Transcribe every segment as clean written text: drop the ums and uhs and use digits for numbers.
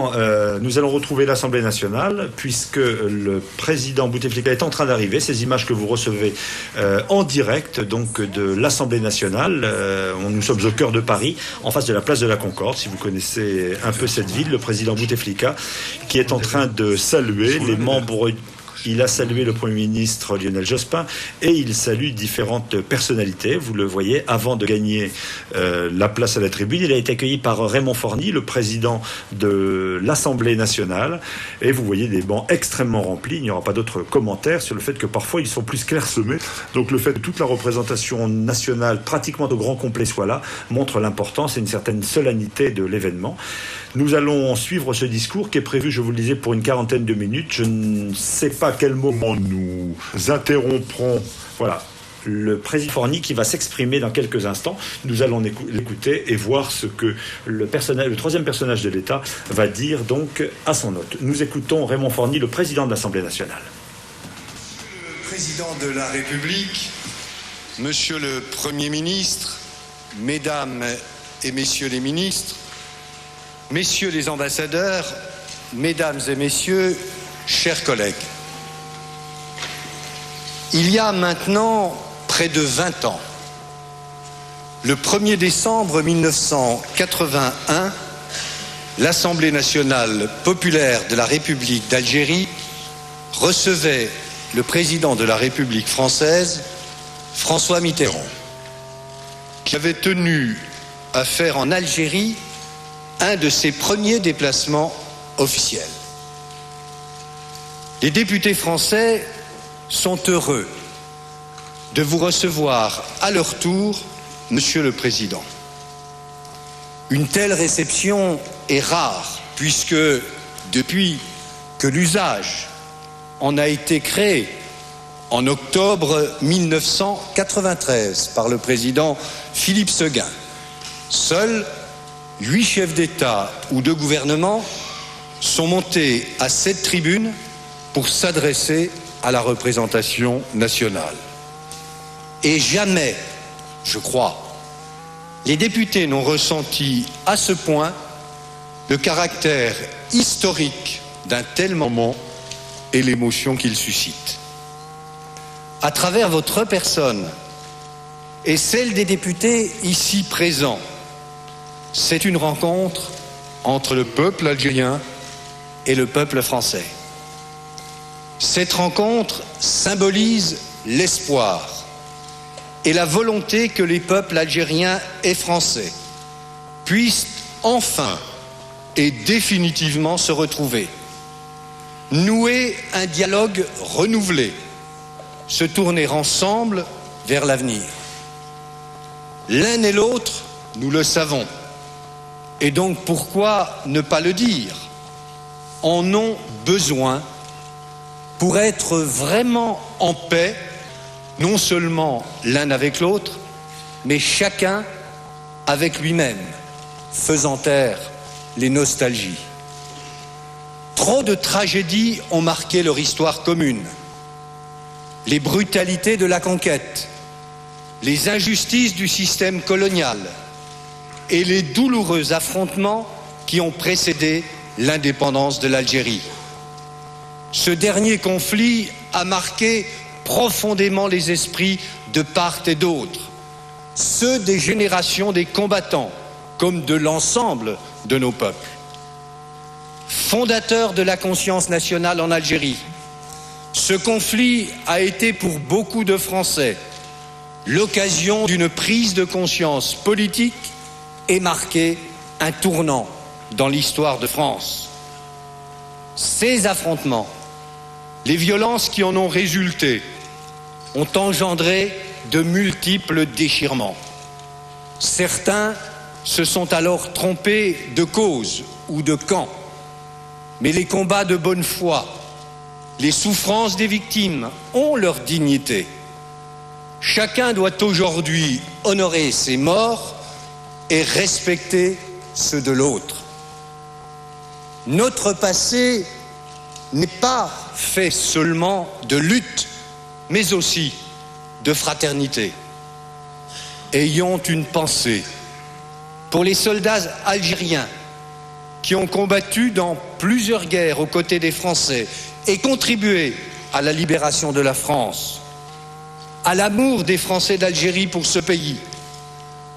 Nous allons retrouver l'Assemblée nationale puisque le président Bouteflika est en train d'arriver. Ces images que vous recevez en direct donc de l'Assemblée nationale. Nous sommes au cœur de Paris, en face de la place de la Concorde. Si vous connaissez un peu cette ville, le président Bouteflika qui est en train de saluer les membres. Il a salué le Premier ministre Lionel Jospin et il salue différentes personnalités. Vous le voyez, avant de gagner la place à la tribune, il a été accueilli par Raymond Forny, le président de l'Assemblée nationale. Et vous voyez des bancs extrêmement remplis. Il n'y aura pas d'autres commentaires sur le fait que parfois ils sont plus clairsemés. Donc le fait que toute la représentation nationale, pratiquement de grand complet, soit là, montre l'importance et une certaine solennité de l'événement. Nous allons suivre ce discours qui est prévu, je vous le disais, pour une quarantaine de minutes. Je ne sais pas à quel moment nous interromprons. Voilà. Le président Forny qui va s'exprimer dans quelques instants. Nous allons l'écouter et voir ce que le troisième personnage de l'État va dire donc à son hôte. Nous écoutons Raymond Forny, le président de l'Assemblée nationale. Le président de la République, monsieur le Premier ministre, mesdames et messieurs les ministres, messieurs les ambassadeurs, mesdames et messieurs, chers collègues, il y a maintenant près de 20 ans, le 1er décembre 1981, l'Assemblée nationale populaire de la République d'Algérie recevait le président de la République française, François Mitterrand, qui avait tenu à faire en Algérie un de ses premiers déplacements officiels. Les députés français sont heureux de vous recevoir à leur tour, Monsieur le Président. Une telle réception est rare, puisque depuis que l'usage en a été créé en octobre 1993 par le président Philippe Séguin, seuls 8 chefs d'État ou de gouvernement sont montés à cette tribune pour s'adresser à la représentation nationale. Et jamais, je crois, les députés n'ont ressenti à ce point le caractère historique d'un tel moment et l'émotion qu'il suscite. À travers votre personne et celle des députés ici présents, c'est une rencontre entre le peuple algérien et le peuple français. Cette rencontre symbolise l'espoir et la volonté que les peuples algériens et français puissent enfin et définitivement se retrouver, nouer un dialogue renouvelé, se tourner ensemble vers l'avenir. L'un et l'autre, nous le savons, et donc pourquoi ne pas le dire, en ont besoin pour être vraiment en paix, non seulement l'un avec l'autre, mais chacun avec lui-même, faisant taire les nostalgies. Trop de tragédies ont marqué leur histoire commune. Les brutalités de la conquête, les injustices du système colonial et les douloureux affrontements qui ont précédé l'indépendance de l'Algérie. Ce dernier conflit a marqué profondément les esprits de part et d'autre, ceux des générations des combattants comme de l'ensemble de nos peuples. Fondateur de la conscience nationale en Algérie, ce conflit a été pour beaucoup de Français l'occasion d'une prise de conscience politique et marqué un tournant dans l'histoire de France. Ces affrontements, les violences qui en ont résulté, ont engendré de multiples déchirements. Certains se sont alors trompés de cause ou de camp, mais les combats de bonne foi, les souffrances des victimes ont leur dignité. Chacun doit aujourd'hui honorer ses morts et respecter ceux de l'autre. Notre passé n'est pas fait seulement de lutte, mais aussi de fraternité. Ayons une pensée pour les soldats algériens qui ont combattu dans plusieurs guerres aux côtés des Français et contribué à la libération de la France, à l'amour des Français d'Algérie pour ce pays,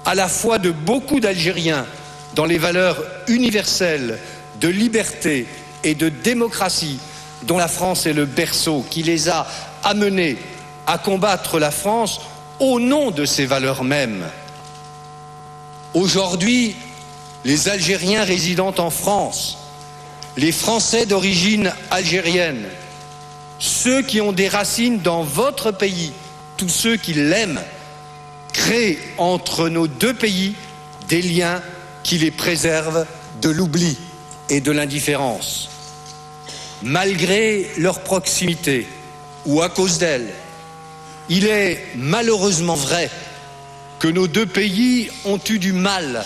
à la foi de beaucoup d'Algériens dans les valeurs universelles de liberté et de démocratie dont la France est le berceau, qui les a amenés à combattre la France au nom de ces valeurs mêmes. Aujourd'hui, les Algériens résidant en France, les Français d'origine algérienne, ceux qui ont des racines dans votre pays, tous ceux qui l'aiment, créent entre nos deux pays des liens qui les préservent de l'oubli et de l'indifférence. Malgré leur proximité, ou à cause d'elle, il est malheureusement vrai que nos deux pays ont eu du mal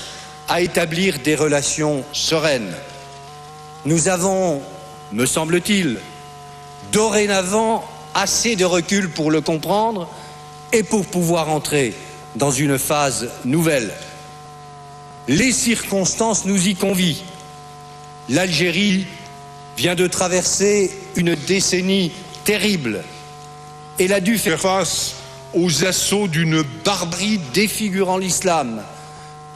à établir des relations sereines. Nous avons, me semble-t-il, dorénavant assez de recul pour le comprendre et pour pouvoir entrer dans une phase nouvelle. Les circonstances nous y convient. L'Algérie vient de traverser une décennie terrible. Elle a dû faire face aux assauts d'une barbarie défigurant l'islam,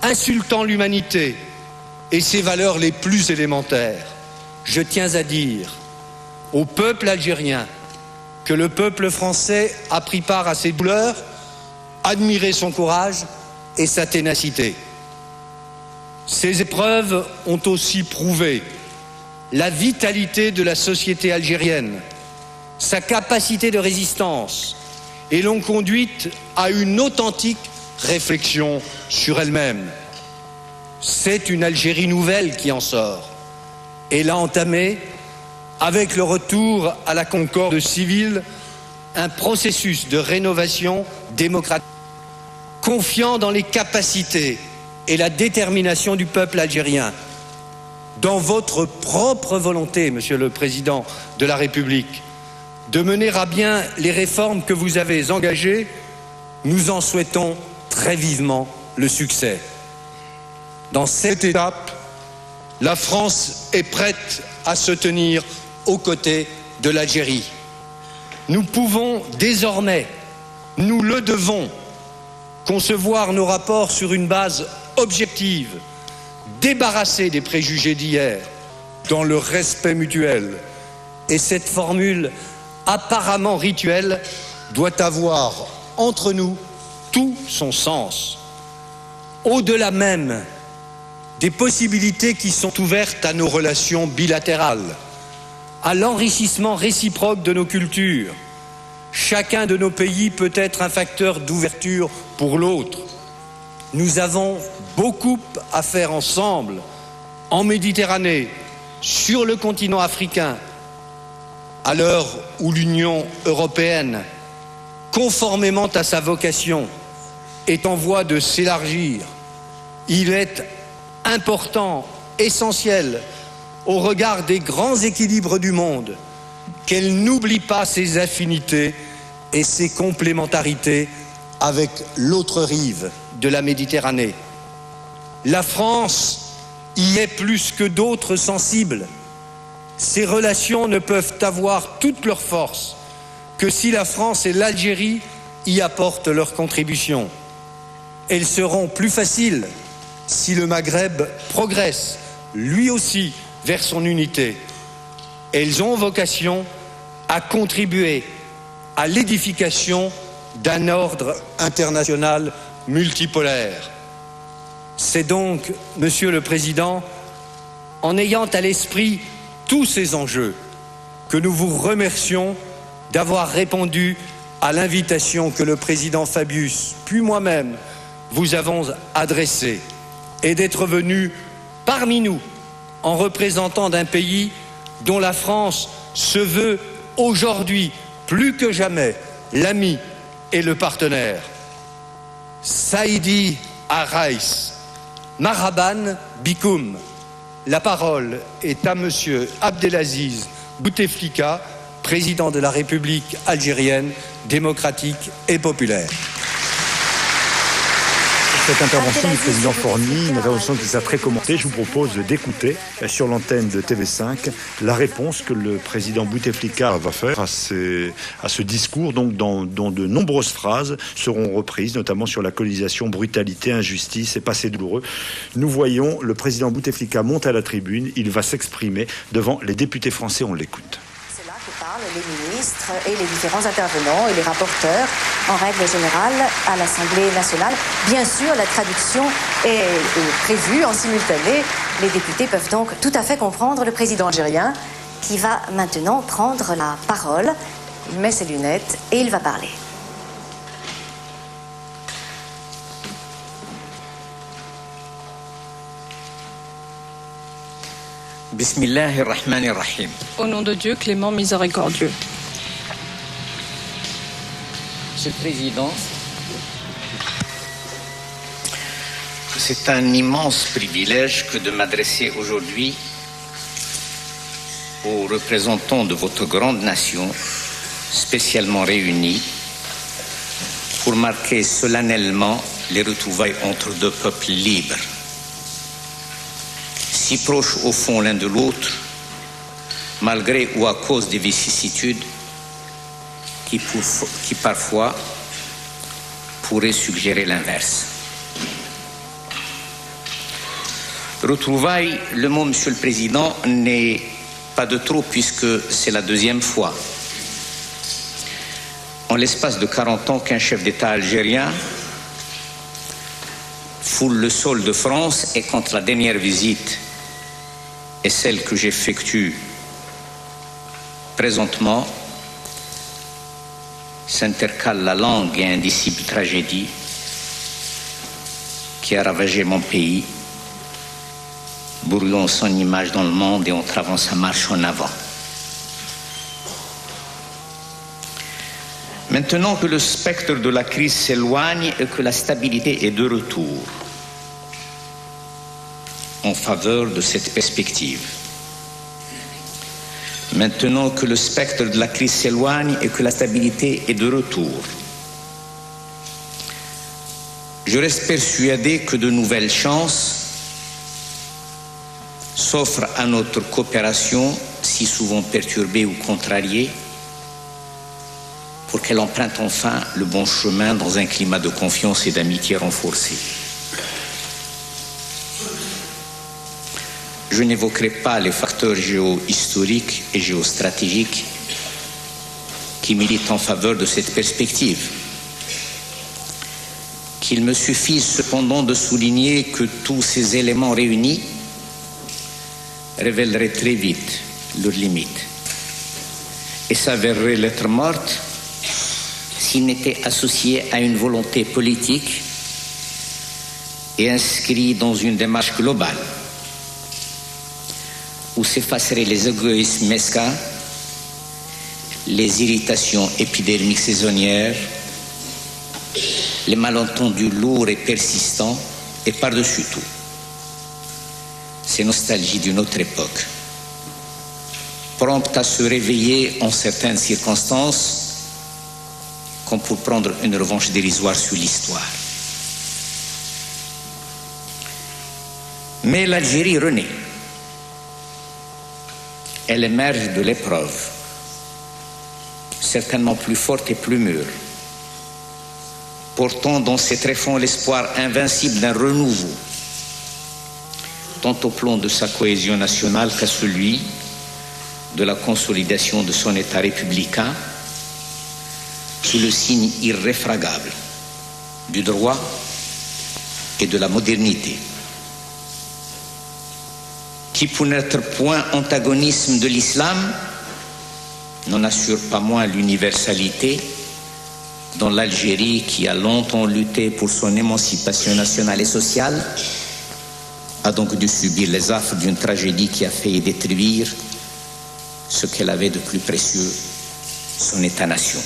insultant l'humanité et ses valeurs les plus élémentaires. Je tiens à dire au peuple algérien que le peuple français a pris part à ses douleurs, admiré son courage et sa ténacité. Ces épreuves ont aussi prouvé la vitalité de la société algérienne, sa capacité de résistance, et l'ont conduite à une authentique réflexion sur elle-même. C'est une Algérie nouvelle qui en sort. Elle a entamé, avec le retour à la concorde civile, un processus de rénovation démocratique, confiant dans les capacités et la détermination du peuple algérien, dans votre propre volonté, Monsieur le Président de la République, de mener à bien les réformes que vous avez engagées. Nous en souhaitons très vivement le succès. Dans cette étape, la France est prête à se tenir aux côtés de l'Algérie. Nous pouvons désormais, nous le devons, concevoir nos rapports sur une base objective, débarrassée des préjugés d'hier, dans le respect mutuel. Et cette formule apparemment rituelle doit avoir entre nous tout son sens. Au-delà même des possibilités qui sont ouvertes à nos relations bilatérales, à l'enrichissement réciproque de nos cultures, chacun de nos pays peut être un facteur d'ouverture pour l'autre. Nous avons beaucoup à faire ensemble, en Méditerranée, sur le continent africain, à l'heure où l'Union européenne, conformément à sa vocation, est en voie de s'élargir. Il est important, essentiel, au regard des grands équilibres du monde, qu'elle n'oublie pas ses affinités et ses complémentarités avec l'autre rive de la Méditerranée. La France y est plus que d'autres sensibles. Ces relations ne peuvent avoir toute leur force que si la France et l'Algérie y apportent leur contribution. Elles seront plus faciles si le Maghreb progresse, lui aussi, vers son unité. Elles ont vocation à contribuer à l'édification d'un ordre international multipolaire. C'est donc, Monsieur le Président, en ayant à l'esprit tous ces enjeux que nous vous remercions d'avoir répondu à l'invitation que le président Fabius, puis moi-même, vous avons adressée, et d'être venu parmi nous en représentant d'un pays dont la France se veut aujourd'hui plus que jamais l'ami et le partenaire. Saïdi Arraïs, Marhaban Bikoum. La parole est à Monsieur Abdelaziz Bouteflika, président de la République algérienne démocratique et populaire. cette intervention du président Forny, une intervention qui s'est très commentée. Je vous propose d'écouter sur l'antenne de TV5 la réponse que le président Bouteflika va faire à ce discours, donc dont de nombreuses phrases seront reprises, notamment sur la colonisation, brutalité, injustice et passé douloureux. Nous voyons le président Bouteflika monter à la tribune, il va s'exprimer devant les députés français, on l'écoute. C'est là que parlent les ministres et les différents intervenants et les rapporteurs, en règle générale, à l'Assemblée nationale. Bien sûr, la traduction est prévue en simultané. Les députés peuvent donc tout à fait comprendre le président algérien qui va maintenant prendre la parole. Il met ses lunettes et il va parler. Bismillahirrahmanirrahim. Au nom de Dieu, clément, miséricordieux. Monsieur le Président, c'est un immense privilège que de m'adresser aujourd'hui aux représentants de votre grande nation, spécialement réunis, pour marquer solennellement les retrouvailles entre deux peuples libres, si proches au fond l'un de l'autre, malgré ou à cause des vicissitudes qui parfois pourraient suggérer l'inverse. Retrouvailles, le mot, Monsieur le Président, n'est pas de trop puisque c'est la deuxième fois en l'espace de 40 ans qu'un chef d'État algérien foule le sol de France, et quand la dernière visite est celle que j'effectue présentement, s'intercale la longue et indicible tragédie qui a ravagé mon pays, brouillant son image dans le monde et entravant sa marche en avant. Maintenant que le spectre de la crise s'éloigne et que la stabilité est de retour en faveur de cette perspective, maintenant que le spectre de la crise s'éloigne et que la stabilité est de retour, je reste persuadé que de nouvelles chances s'offrent à notre coopération, si souvent perturbée ou contrariée, pour qu'elle emprunte enfin le bon chemin dans un climat de confiance et d'amitié renforcée. Je n'évoquerai pas les facteurs géohistoriques et géostratégiques qui militent en faveur de cette perspective. Qu'il me suffise cependant de souligner que tous ces éléments réunis révéleraient très vite leurs limites et s'avéreraient lettre morte s'ils n'étaient associés à une volonté politique et inscrits dans une démarche globale où s'effaceraient les égoïsmes mesquins, les irritations épidermiques saisonnières, les malentendus lourds et persistants, et par-dessus tout, ces nostalgies d'une autre époque, promptes à se réveiller en certaines circonstances, comme pour prendre une revanche dérisoire sur l'histoire. Mais l'Algérie renaît. Elle émerge de l'épreuve, certainement plus forte et plus mûre, portant dans ses tréfonds l'espoir invincible d'un renouveau, tant au plan de sa cohésion nationale qu'à celui de la consolidation de son État républicain, sous le signe irréfragable du droit et de la modernité, qui, pour n'être point antagonisme de l'islam, n'en assure pas moins l'universalité dans l'Algérie qui a longtemps lutté pour son émancipation nationale et sociale, a donc dû subir les affres d'une tragédie qui a failli détruire ce qu'elle avait de plus précieux, son État-nation.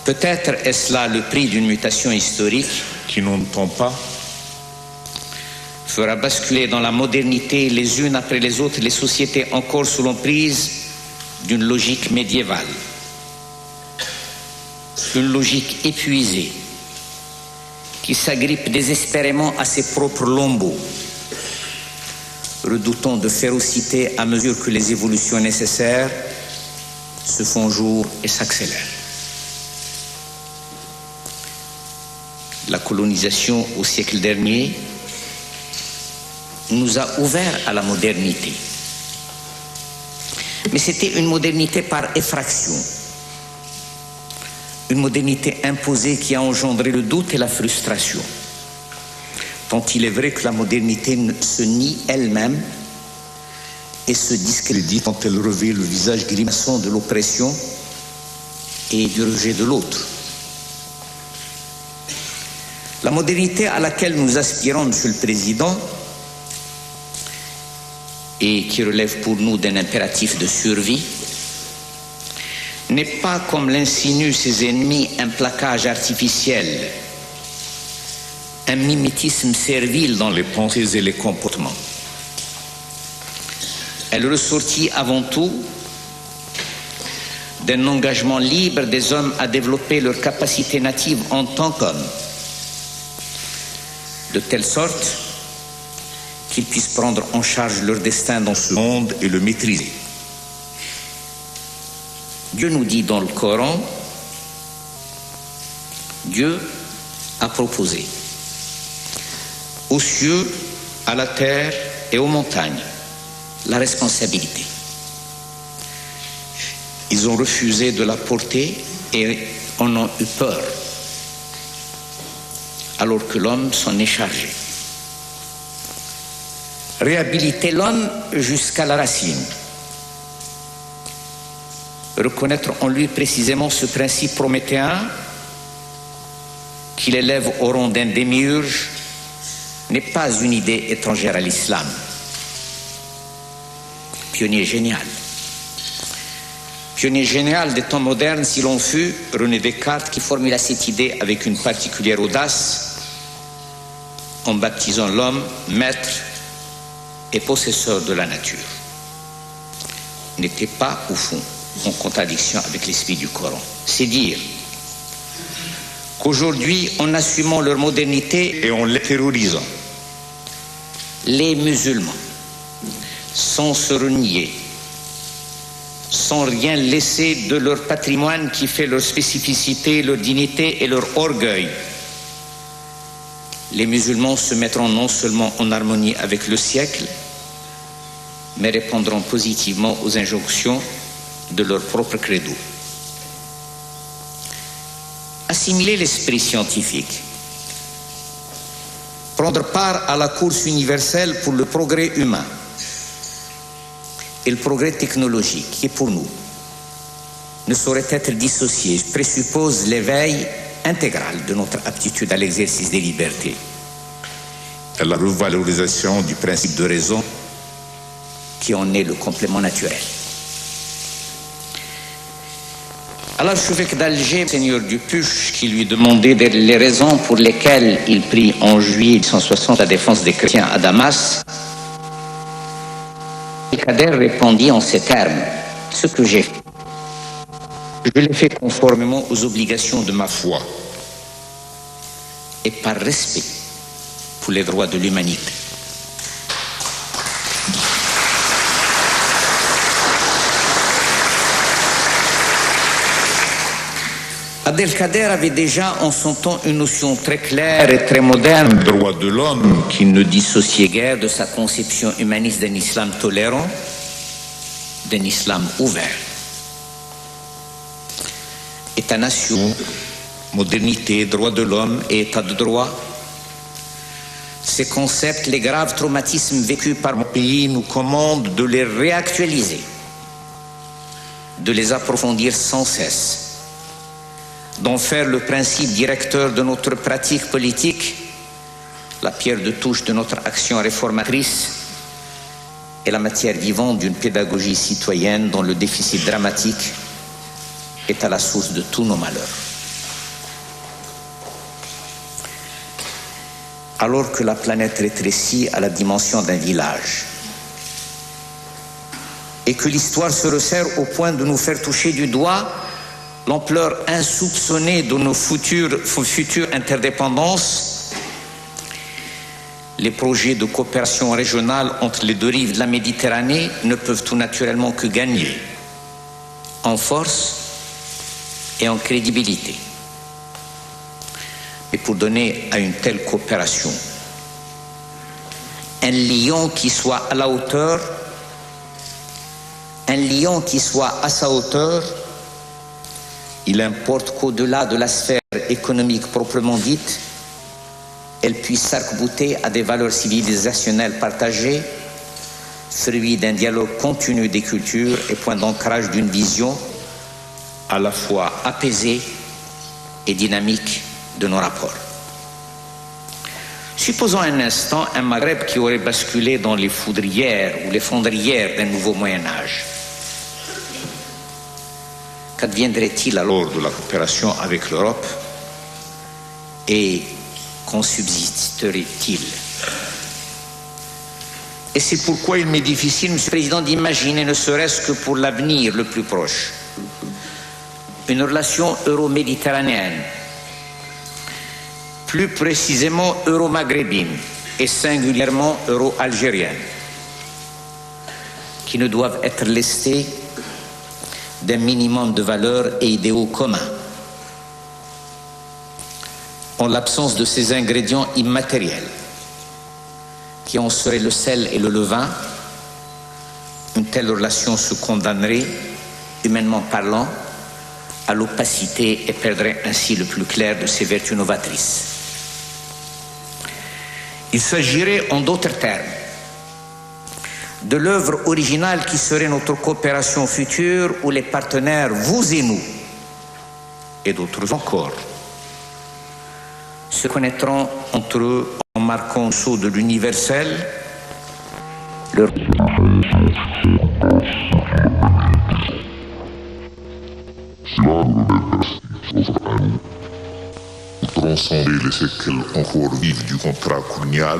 Peut-être est-ce là le prix d'une mutation historique qui, n'entend pas, fera basculer dans la modernité les unes après les autres les sociétés encore sous l'emprise d'une logique médiévale, une logique épuisée qui s'agrippe désespérément à ses propres lambeaux, redoutant de férocité à mesure que les évolutions nécessaires se font jour et s'accélèrent. La colonisation au siècle dernier nous a ouvert à la modernité. Mais c'était une modernité par effraction, une modernité imposée qui a engendré le doute et la frustration. Tant il est vrai que la modernité se nie elle-même et se discrédite quand elle revêt le visage grimaçant de l'oppression et du rejet de l'autre. La modernité à laquelle nous aspirons, Monsieur le Président, et qui relève pour nous d'un impératif de survie, n'est pas, comme l'insinuent ses ennemis, un plaquage artificiel, un mimétisme servile dans les pensées et les comportements. Elle ressortit avant tout d'un engagement libre des hommes à développer leurs capacités natives en tant qu'hommes, de telle sorte qu'ils puissent prendre en charge leur destin dans ce monde et le maîtriser. Dieu nous dit dans le Coran, Dieu a proposé aux cieux, à la terre et aux montagnes la responsabilité. Ils ont refusé de la porter et en ont eu peur, alors que l'homme s'en est chargé. Réhabiliter l'homme jusqu'à la racine. Reconnaître en lui précisément ce principe prométhéen qu'il élève au rang d'un démiurge n'est pas une idée étrangère à l'islam. Pionnier génial. Pionnier génial des temps modernes, si l'on fut, René Descartes, qui formula cette idée avec une particulière audace en baptisant l'homme maître et possesseur de la nature, n'était pas, au fond, en contradiction avec l'esprit du Coran. C'est dire qu'aujourd'hui, en assumant leur modernité et en les terrorisant, les musulmans, sans se renier, sans rien laisser de leur patrimoine qui fait leur spécificité, leur dignité et leur orgueil, les musulmans se mettront non seulement en harmonie avec le siècle, mais répondront positivement aux injonctions de leur propre credo. Assimiler l'esprit scientifique, prendre part à la course universelle pour le progrès humain et le progrès technologique, qui pour nous ne saurait être dissocié, présuppose l'éveil intégral de notre aptitude à l'exercice des libertés. La revalorisation du principe de raison qui en est le complément naturel. À l'archevêque d'Alger, Seigneur Dupuche, qui lui demandait les raisons pour lesquelles il prit en juillet 1860 la défense des chrétiens à Damas, Kader répondit en ces termes: ce que j'ai fait, je l'ai fait conformément aux obligations de ma foi et par respect pour les droits de l'humanité. Abdelkader avait déjà en son temps une notion très claire et très moderne des droits de l'homme qui ne dissociait guère de sa conception humaniste d'un islam tolérant, d'un islam ouvert. État-nation, modernité, droits de l'homme et état de droit, ces concepts, les graves traumatismes vécus par mon pays nous commandent de les réactualiser, de les approfondir sans cesse, d'en faire le principe directeur de notre pratique politique, la pierre de touche de notre action réformatrice et la matière vivante d'une pédagogie citoyenne dont le déficit dramatique est à la source de tous nos malheurs. Alors que la planète rétrécit à la dimension d'un village et que l'histoire se resserre au point de nous faire toucher du doigt l'ampleur insoupçonnée de nos futures interdépendances, les projets de coopération régionale entre les deux rives de la Méditerranée ne peuvent tout naturellement que gagner en force et en crédibilité. Et pour donner à une telle coopération un lion qui soit à la hauteur, un lion qui soit à sa hauteur, il importe qu'au-delà de la sphère économique proprement dite, elle puisse s'arc-bouter à des valeurs civilisationnelles partagées, fruit d'un dialogue continu des cultures et point d'ancrage d'une vision à la fois apaisée et dynamique de nos rapports. Supposons un instant un Maghreb qui aurait basculé dans les foudrières ou les fondrières d'un nouveau Moyen-Âge. Qu'adviendrait-il alors de la coopération avec l'Europe et qu'en subsisterait-il? Et c'est pourquoi il m'est difficile, Monsieur le Président, d'imaginer, ne serait-ce que pour l'avenir le plus proche, une relation euro-méditerranéenne, plus précisément euro-maghrébine et singulièrement euro-algérienne, qui ne doivent être lestées d'un minimum de valeurs et idéaux communs. En l'absence de ces ingrédients immatériels, qui en seraient le sel et le levain, une telle relation se condamnerait, humainement parlant, à l'opacité et perdrait ainsi le plus clair de ses vertus novatrices. Il s'agirait, en d'autres termes, de l'œuvre originale qui serait notre coopération future où les partenaires, vous et nous, et d'autres encore, se connaîtront entre eux en marquant le saut de l'universel, leur... Pour transcender les séquelles encore vives du contrat colonial,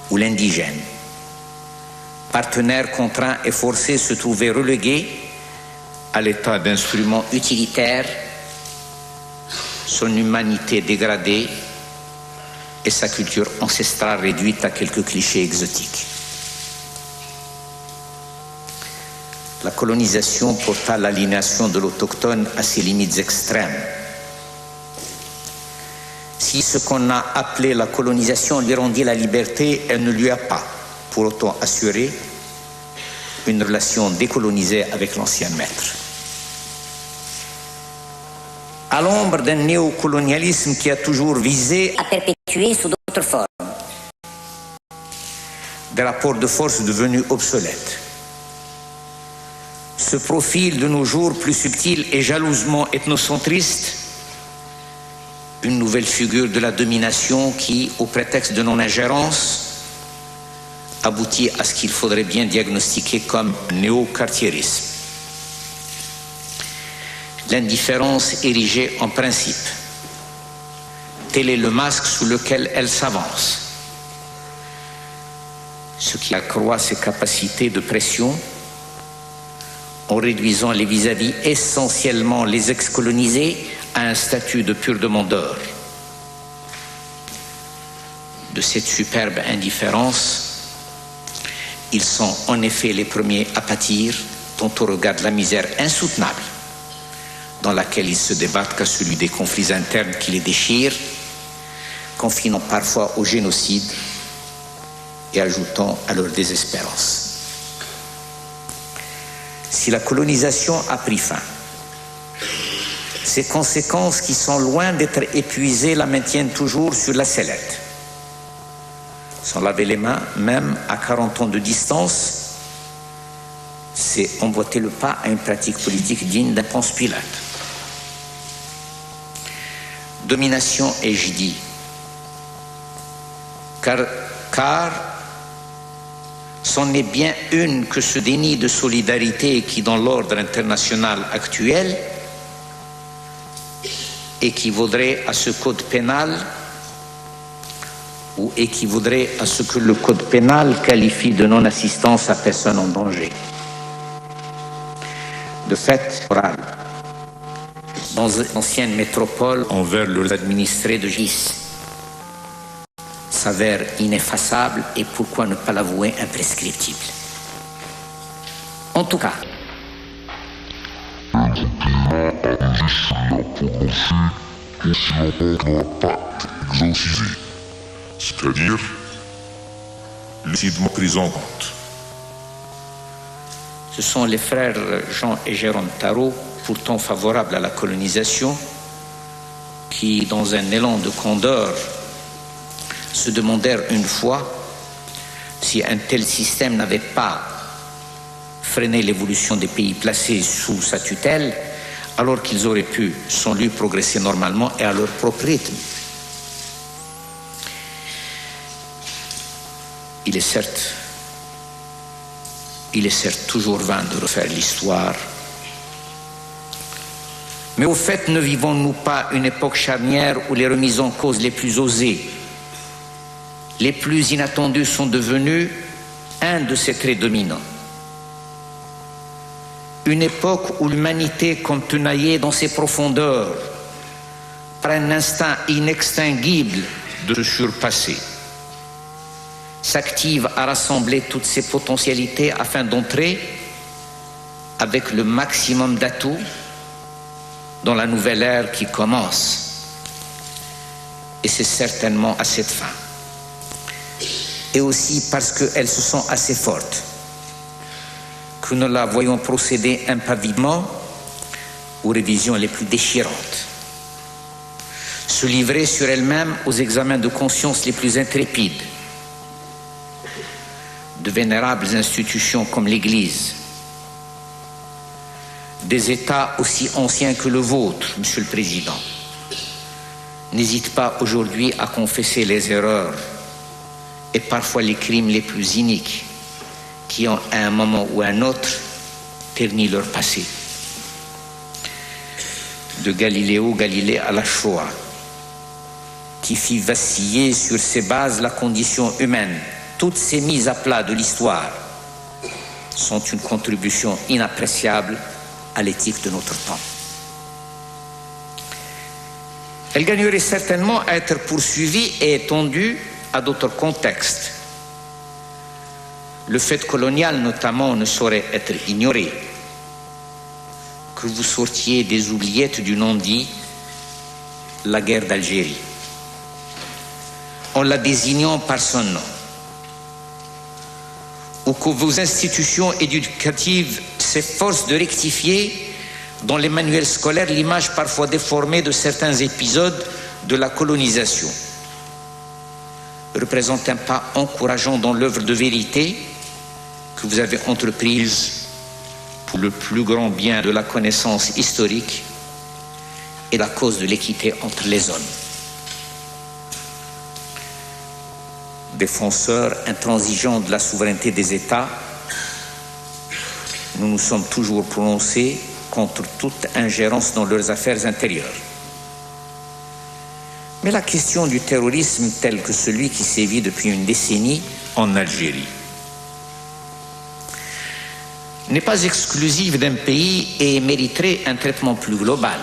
ou l'indigène. Partenaires contraints et forcés se trouvaient relégués à l'état d'instrument utilitaire, son humanité dégradée et sa culture ancestrale réduite à quelques clichés exotiques. La colonisation porta l'aliénation de l'autochtone à ses limites extrêmes. Si ce qu'on a appelé la colonisation lui rendit la liberté, elle ne lui a pas pour autant assuré une relation décolonisée avec l'ancien maître. À l'ombre d'un néocolonialisme qui a toujours visé à perpétuer sous d'autres formes des rapports de force devenus obsolètes, se profile de nos jours plus subtil et jalousement ethnocentriste une nouvelle figure de la domination qui, au prétexte de non-ingérence, aboutit à ce qu'il faudrait bien diagnostiquer comme néo-cartiérisme. L'indifférence érigée en principe, tel est le masque sous lequel elle s'avance, ce qui accroît ses capacités de pression en réduisant les vis-à-vis essentiellement les ex-colonisés à un statut de pur demandeur. De cette superbe indifférence, ils sont en effet les premiers à pâtir, dont on regarde la misère insoutenable dans laquelle ils se débattent qu'à celui des conflits internes qui les déchirent, confinant parfois au génocide et ajoutant à leur désespérance. Si la colonisation a pris fin, ses conséquences qui sont loin d'être épuisées la maintiennent toujours sur la sellette. Sans laver les mains, même à 40 ans de distance, c'est emboîter le pas à une pratique politique digne d'un Ponce Pilate. Domination, ai-je dit, car c'en est bien une que ce déni de solidarité qui, dans l'ordre international actuel, équivaudrait à ce code pénal ou équivaudrait à ce que le code pénal qualifie de non-assistance à personne en danger. De fait, dans l'ancienne métropole, envers leurs administrés de justice, s'avère ineffaçable et pourquoi ne pas l'avouer imprescriptible. En tout cas, c'est-à-dire lucidement pris en compte. ce sont les frères Jean et Jérôme Tarot, pourtant favorables à la colonisation, qui, dans un élan de candeur, se demandèrent une fois si un tel système n'avait pas freiné l'évolution des pays placés sous sa tutelle, alors qu'ils auraient pu, sans lui, progresser normalement et à leur propre rythme. Il est certes toujours vain de refaire l'histoire, mais au fait, ne vivons-nous pas une époque charnière où les remises en cause les plus osées, les plus inattendues sont devenues un de ces traits dominants? Une époque où l'humanité, comme tenaillée dans ses profondeurs, par un instinct inextinguible de se surpasser, s'active à rassembler toutes ses potentialités afin d'entrer avec le maximum d'atouts dans la nouvelle ère qui commence. Et c'est certainement à cette fin. Et aussi parce qu'elles se sont assez fortes que nous la voyons procéder impavidement aux révisions les plus déchirantes, se livrer sur elle-même aux examens de conscience les plus intrépides. De vénérables institutions comme l'Église, des États aussi anciens que le vôtre, Monsieur le Président, n'hésitent pas aujourd'hui à confesser les erreurs et parfois les crimes les plus iniques qui ont à un moment ou à un autre terni leur passé. De Galiléo Galilée à la Shoah, qui fit vaciller sur ses bases la condition humaine, toutes ces mises à plat de l'histoire sont une contribution inappréciable à l'éthique de notre temps. Elles gagneraient certainement à être poursuivies et étendues à d'autres contextes. Le fait colonial, notamment, ne saurait être ignoré. Que vous sortiez des oubliettes du non-dit, la guerre d'Algérie, en la désignant par son nom, ou que vos institutions éducatives s'efforcent de rectifier dans les manuels scolaires l'image parfois déformée de certains épisodes de la colonisation, représente un pas encourageant dans l'œuvre de vérité que vous avez entreprise pour le plus grand bien de la connaissance historique et la cause de l'équité entre les hommes. Défenseurs intransigeants de la souveraineté des États, nous nous sommes toujours prononcés contre toute ingérence dans leurs affaires intérieures. Mais la question du terrorisme tel que celui qui sévit depuis une décennie en Algérie n'est pas exclusive d'un pays et mériterait un traitement plus global.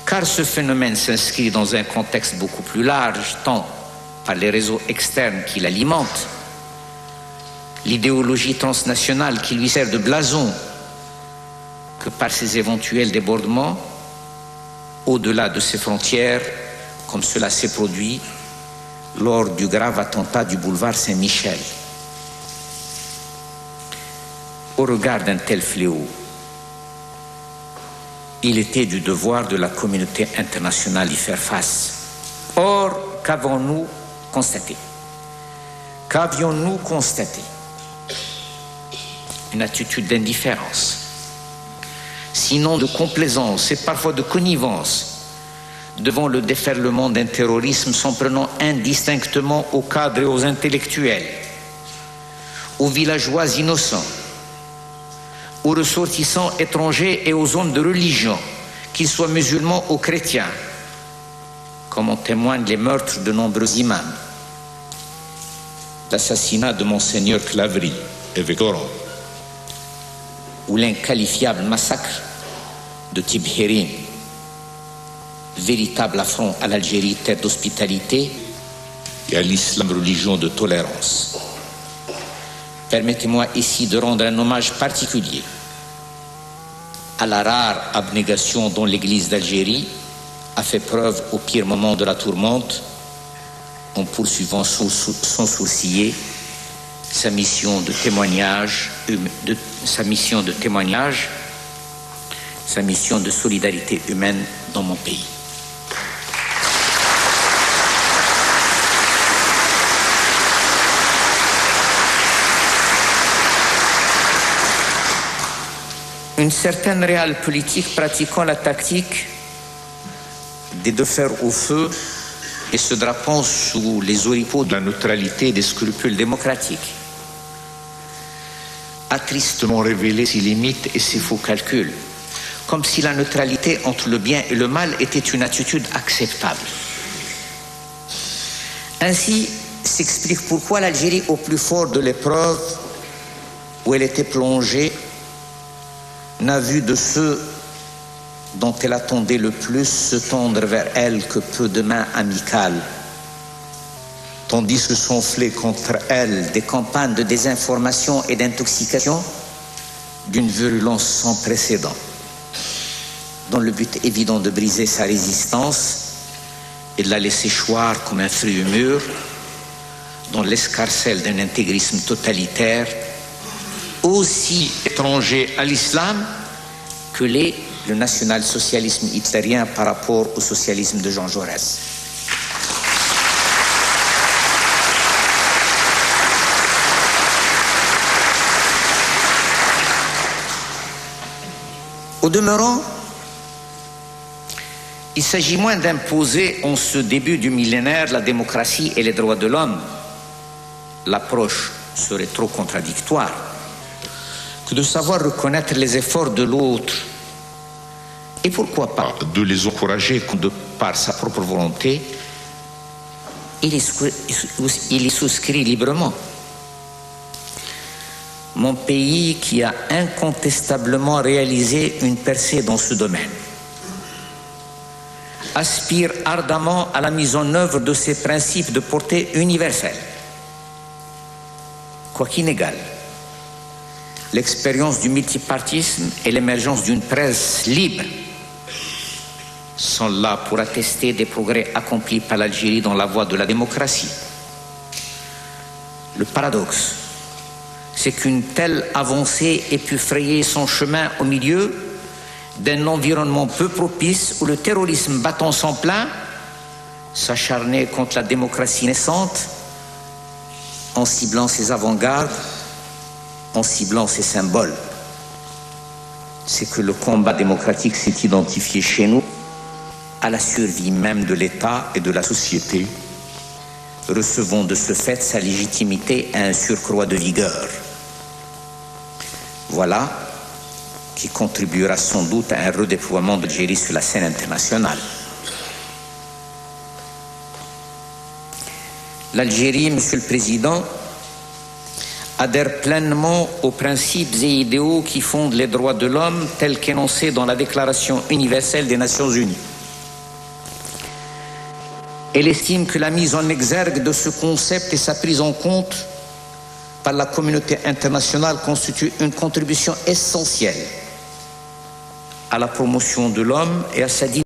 Car ce phénomène s'inscrit dans un contexte beaucoup plus large, tant par les réseaux externes qui l'alimentent, l'idéologie transnationale qui lui sert de blason, que par ses éventuels débordements au-delà de ses frontières, comme cela s'est produit lors du grave attentat du boulevard Saint-Michel. Au regard d'un tel fléau, il était du devoir de la communauté internationale d'y faire face. Or, qu'avons-nous constaté? Qu'avions-nous constaté? Une attitude d'indifférence, sinon de complaisance et parfois de connivence devant le déferlement d'un terrorisme s'en prenant indistinctement aux cadres et aux intellectuels, aux villageois innocents, aux ressortissants étrangers et aux hommes de religion, qu'ils soient musulmans ou chrétiens, comme en témoignent les meurtres de nombreux imams, l'assassinat de Monseigneur Claverie, évêque d'Oran, ou l'inqualifiable massacre de Tibhérim, véritable affront à l'Algérie, terre d'hospitalité, et à l'islam religion de tolérance. Permettez-moi ici de rendre un hommage particulier à la rare abnégation dont l'Église d'Algérie a fait preuve au pire moment de la tourmente en poursuivant sans sourciller sa mission de témoignage, sa mission de solidarité humaine dans mon pays. Une certaine réelle politique pratiquant la tactique des deux fers au feu et se drapant sous les oripeaux de la neutralité et des scrupules démocratiques a tristement révélé ses limites et ses faux calculs, comme si la neutralité entre le bien et le mal était une attitude acceptable. Ainsi s'explique pourquoi l'Algérie, au plus fort de l'épreuve où elle était plongée, n'a vu de ceux dont elle attendait le plus se tendre vers elle que peu de mains amicales, tandis que s'enflaient contre elle des campagnes de désinformation et d'intoxication d'une virulence sans précédent, dont le but évident de briser sa résistance et de la laisser choir comme un fruit mûr dans l'escarcelle d'un intégrisme totalitaire aussi étranger à l'islam que l'est le national-socialisme hitlérien par rapport au socialisme de Jean Jaurès. Au demeurant, il s'agit moins d'imposer en ce début du millénaire la démocratie et les droits de l'homme. L'approche serait trop contradictoire, que de savoir reconnaître les efforts de l'autre et pourquoi pas de les encourager de par sa propre volonté, il y souscrit librement. Mon pays, qui a incontestablement réalisé une percée dans ce domaine, aspire ardemment à la mise en œuvre de ces principes de portée universelle. Quoi qu'inégale, l'expérience du multipartisme et l'émergence d'une presse libre sont là pour attester des progrès accomplis par l'Algérie dans la voie de la démocratie. Le paradoxe, c'est qu'une telle avancée ait pu frayer son chemin au milieu d'un environnement peu propice où le terrorisme battant son plein s'acharnait contre la démocratie naissante en ciblant ses avant-gardes, en ciblant ses symboles. C'est que le combat démocratique s'est identifié chez nous à la survie même de l'État et de la société, recevant de ce fait sa légitimité à un surcroît de vigueur. Voilà qui contribuera sans doute à un redéploiement de l'Algérie sur la scène internationale. L'Algérie, Monsieur le Président, adhère pleinement aux principes et idéaux qui fondent les droits de l'homme tels qu'énoncés dans la Déclaration universelle des Nations Unies. Elle estime que la mise en exergue de ce concept et sa prise en compte par la communauté internationale constitue une contribution essentielle à la promotion de l'homme et à sa dignité.